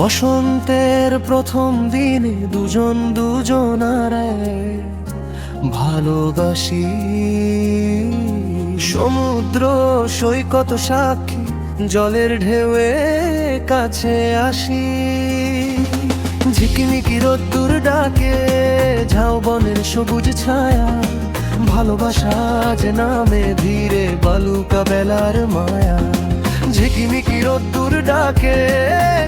বসন্তের প্রথম দিনে দুজন দুজনারে ভালোবাসি। সমুদ্র সৈকত সাক্ষী, জলের ঢেউয়ে কাছে আসি। ঝিকিমিকি রোদ্দুর ডাকে, ঝাউবনের সবুজ ছায়া। ভালোবাসা যে নামে ধীরে, বালুকা বেলার মায়া। ঝিকিমিকি রোদ্দুর ডাকে,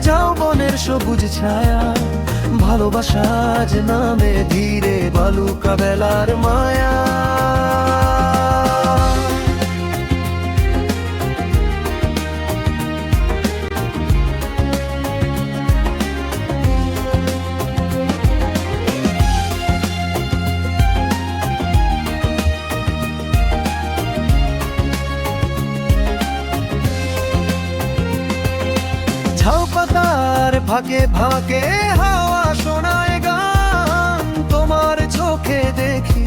ঝাউবনের সবুজ ছায়া। ভালোবাসা যে নামে ধীরে, বালুকা বেলার মায়া। ঝাউ পাতার ফাঁকে ফাঁকে হাওয়া শোনায় গান। তোমার চোখে দেখি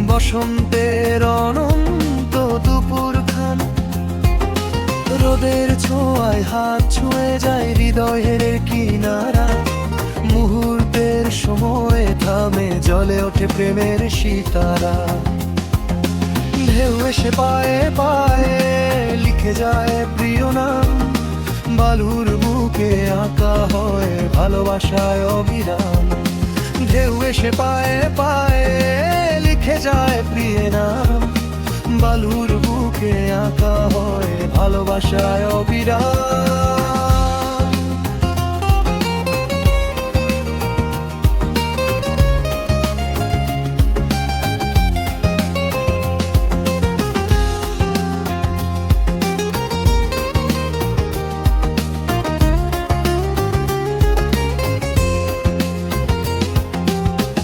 বসন্তের অনন্ত দুপুর খান। রোদের ছোঁয়ায় হাত ছুঁয়ে যায় হৃদয়ের কিনারা। মুহূর্তের সময় থামে, জ্বলে ওঠে প্রেমের সিতারা। ঢেউ এসে পায়ে পায়ে লিখে যায় প্রিয় নাম। বালুর বুকে আঁকা হয় ভালোবাসায় অবিরাম। ঢেউ এসে পায়ে পায়ে লিখে যায় প্রিয় নাম। বালুর বুকে আঁকা হয় ভালোবাসায় অবিরাম।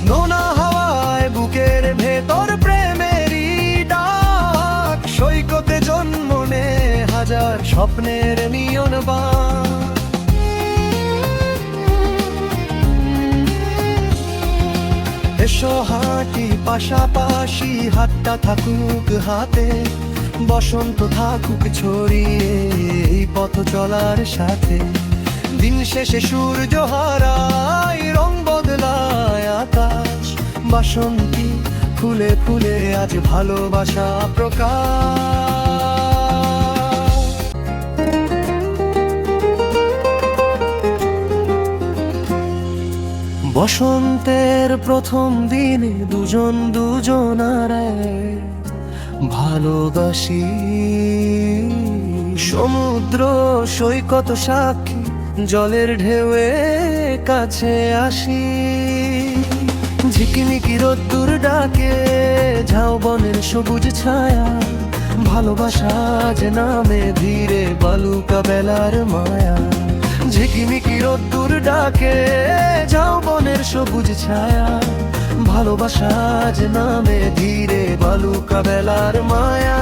নোনা হাওয়ায় বুকের ভেতর প্রেমেরই ডাক। সৈকতে জন্ম নে হাজার স্বপ্নের নিয়ন বাঁক। এসো হাঁটি পাশাপাশি, হাতটা থাকুক হাতে। বসন্ত থাকুক ছড়িয়ে এই পথ চলার সাথে। দিন শেষে সূর্য হারায়, রং বদলায় আকাশ। বাসন্তী ফুলে ফুলে আজ ভালোবাসা প্রকাশ। বসন্তের প্রথম দিনে দুজন দুজনারে ভালোবাসি। সমুদ্র সৈকত সাক্ষী, জলের ঢেউয়ে কাছে আসি। ঝিকিমিকি রোদ্দুর ডাকে, ঝাউবনের সবুজ ছায়া। ভালোবাসা যে নামে ধীরে, বালুকা বেলার মায়া। ঝিকিমিকি রোদ্দুর ডাকে, ঝাউবনের সবুজ ছায়া। ভালোবাসা যে নামে ধীরে, বালুকা বেলার মায়া।